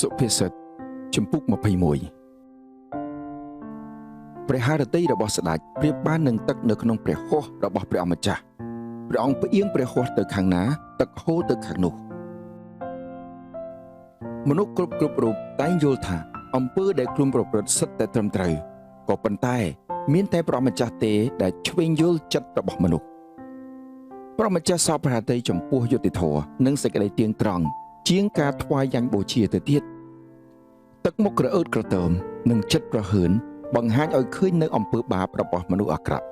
សុភាសិតចំពុក21ព្រះハរតីរបស់ស្ដេចប្រៀបបាននឹងទឹកនៅក្នុងព្រះហស្ថរបស់ព្រះអម្ចាស់ព្រះអង្គផ្អៀងព្រះហស្ថទៅខាងណាទឹកហូរទៅខាងនោះមនុស្សគ្រប់រូបតែងយល់ថាអំពើដែលខ្លួនប្រព្រឹត្តសិតតែត្រឹមត្រូវក៏ប៉ុន្តែមានតែព្រះអម្ចាស់ទេដែលឆ្វេងយល់ចិត្តរបស់មនុស្សព្រះអម្ចាស់សពព្រះハរតីចំពោះយុត្តិធម៌និងសេចក្តីទៀងត្រង់ជាងការថ្វាយយ៉ាងបូជាទៅទៀតទឹកមុខក្រអឺតក្រទើមនិងចិត្តប្រហើនបង្ហាញឲ្យឃើញនៅអំពើបាបរបស់មនុស្សអាក្រក់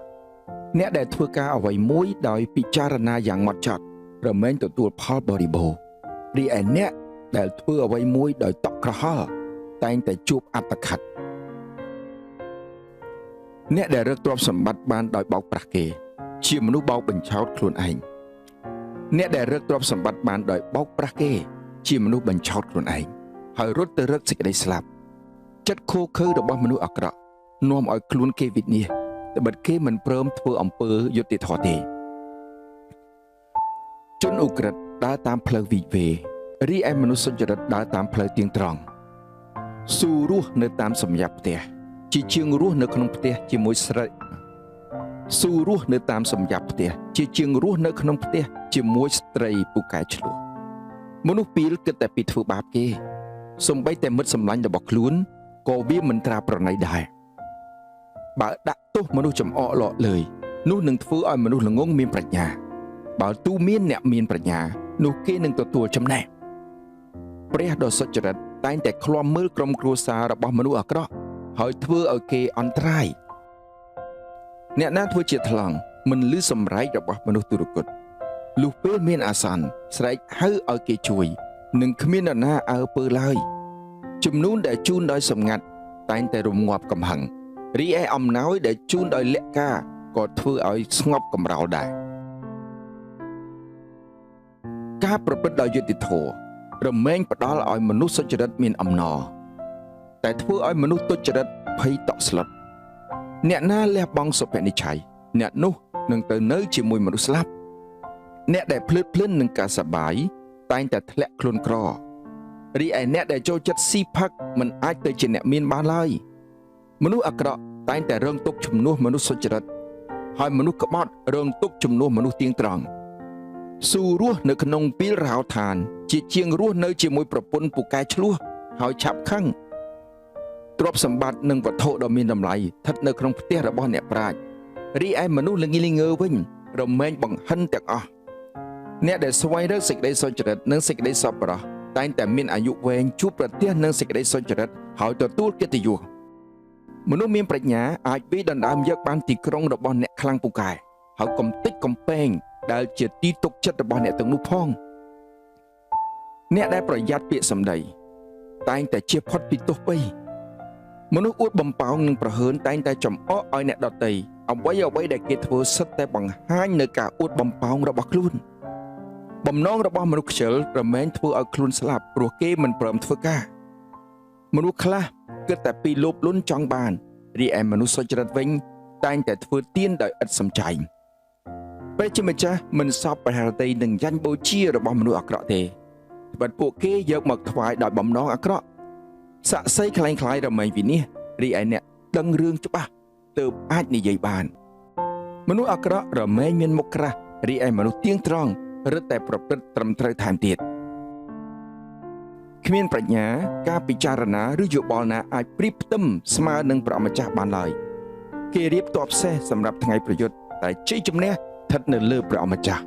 អ្នកដែលធ្វើការអ្វីមួយដោយពិចារណាយ៉ាងហ្មត់ចត់រមែងទទួលផលបរិបូរណ៍រីឯអ្នកដែលធ្វើអ្វីមួយដោយតក់ក្រហល់តែងតែជួបអត្តឃាតអ្នកដែលរកទ្រព្យសម្បត្តិបានដោយបោកប្រាស់គេជាមនុស្សបោកបញ្ឆោតខ្លួនឯងអ្នកដែលរកទ្រព្យសម្បត្តិបានដោយបោកប្រាស់គេជាមនុស្សបញ្ឆោតខ្លួនឯងហើយរត់ទៅរកសេចក្តីស្លាប់ចិត្តខូខើរបស់មនុស្សអាក្រក់នាំឲ្យខ្លួនគេវិនាសតែបិទគេមិនព្រមធ្វើអំពើយុត្តិធម៌ទេជនឧក្រិដ្ឋដើរតាមផ្លូវវិវេរីឯមនុស្សសុចរិតដើរតាមផ្លូវទៀងត្រង់ស៊ូរស់នៅតាមសម្យាប់ផ្ទះជាជាងរស់នៅក្នុងផ្ទះជាមួយស្រីស៊ូរស់នៅតាមសម្យាប់ផ្ទះជាជាងរស់នៅក្នុងផ្ទះជាមួយស្ត្រីពូកែឆ្លោះមនុស្សពីលគិតតែពីធ្វើបាបគេសូម្បីតែមិត្តសម្លាញ់របស់ខ្លួនក៏វាមិនត្រាប្រណីដែរបើដាក់ទោសមនុស្សចំអកលក់លើយនោះនឹងធ្វើឲ្យមនុស្សល្ងងមានប្រាជ្ញាបើទូមានអ្នកមានប្រាជ្ញានោះគេនឹងទទួលចំណេះព្រះដ៏សុចរិតតែងតែឃ្លាំមើលក្រុមគ្រួសាររបស់មនុស្សអាក្រក់ហើយធ្វើឲ្យគេអន្តរាយអ្នកណាធ្វើជាថ្លង់មិនឮសម្រែករបស់មនុស្សទុរគតលុះពេលមានអាសន្នស្រែកហៅឲ្យគេជួយនឹងគ្មាននរណាអើពើឡើយជំនូនដែលជូនដោយសម្ងាត់តែងតែរងាប់កំហឹងរីឯអំណោយដែលជូនដោយលក្ខការក៏ធ្វើឲ្យស្ងប់កំរោលដែរការប្រព្រឹត្តដោយយុត្តិធម៌រមែងផ្ដល់ឲ្យមនុស្សសុចរិតមានអំណរតែធ្វើឲ្យមនុស្សទុច្ចរិតភ័យតក់ស្លុតអ្នកណាលះបង់សុភនិច្ឆ័យអ្នកនោះនឹងទៅនៅជាមួយមនុស្សស្លាប់អ្នកដែលភ្លើតភ្លឺននឹងការសប្បាយតែងតែធ្លាក់ខ្លួនក្ររីឯអ្នកដែលចូលចិត្តស៊ីផឹកមិនអាចទៅជាអ្នកមានបានឡើយមនុស្សអាក្រក់តែងតែរងទុក្ខជំនួសមនុស្សសុចរិតហើយមនុស្សក្បត់រងទុក្ខជំនួសមនុស្សទៀងត្រង់ស៊ូរស់នៅក្នុងពីលរហោឋានជាជាងរស់នៅជាមួយប្រពន្ធពូកែឆ្លោះហើយឆាប់ខឹងទ្រព្យសម្បត្តិនិងវត្ថុដ៏មានតម្លៃស្ថិតនៅក្នុងផ្ទះរបស់អ្នកប្រាជ្ញរីឯមនុស្សល្ងីល្ងើវិញរមែងបង្ហិនទាំងអស់អ្នកដែលស្វែងរកសេចក្តីសុចរិតនិងសេចក្តីសប្បុរសតែងតែមានអាយុវែងជួបប្រទះនឹងសេចក្តីសុចរិតហើយទទួលកិត្តិយសមនុស្សមានប្រាជ្ញាអាចវាយដណ្ដើមយកបានទីក្រុងរបស់អ្នកខ្លាំងពូកែហើយកុំតិចកំពែងដែលជាទីទុកចិត្តរបស់អ្នកទាំងនោះផងអ្នកដែលប្រយ័ត្នពាក្យសម្ដីតែងតែជៀសផុតពីទោសបីមនុស្សអួតបំប៉ោងនិងប្រហើនតែងតែចំអកឲ្យអ្នកដទៃអ្វីដែលគេធ្វើសិតតែបង្ហាញនៅការអួតបំប៉ោងរបស់ខ្លួនបំណងរបស់មនុស្សខ្ជិលរមែងធ្វើឲ្យខ្លួនស្លាប់ព្រោះគេមិនព្រមធ្វើការមនុស្សខ្លះគិតតែពីលោភលន់ចង់បានរីឯមនុស្សសុចរិតវិញតែងតែធ្វើទានដោយឥតសំចៃព្រះជាម្ចាស់មិនសពព្រះハរតីនឹងយ៉ាញ់បូជារបស់មនុស្សអាក្រក់ទេបើពួកគេយកមកថ្វាយដោយបំណងអាក្រក់ស័ក្តិសិទ្ធិคล้ายៗរមែងវិនិច្ឆ័យរីឯអ្នកដឹងរឿងច្បាស់ទើបអាចនិយាយបានមនុស្សអាក្រក់រមែងមានមុខក្រាស់រីឯមនុស្សទៀងត្រង់រឹតតែប្រព្រឹត្តត្រឹមត្រូវថែមទៀតគ្មានប្រាជ្ញាការពិចារណាឬយោបល់ណាអាចប្រៀបផ្ទឹមស្មើនឹងព្រះម្ចាស់បានឡើយគេរៀបទ័ពសេះសម្រាប់ថ្ងៃប្រយុទ្ធតែជ័យជំនះស្ថិតនៅលើព្រះម្ចាស់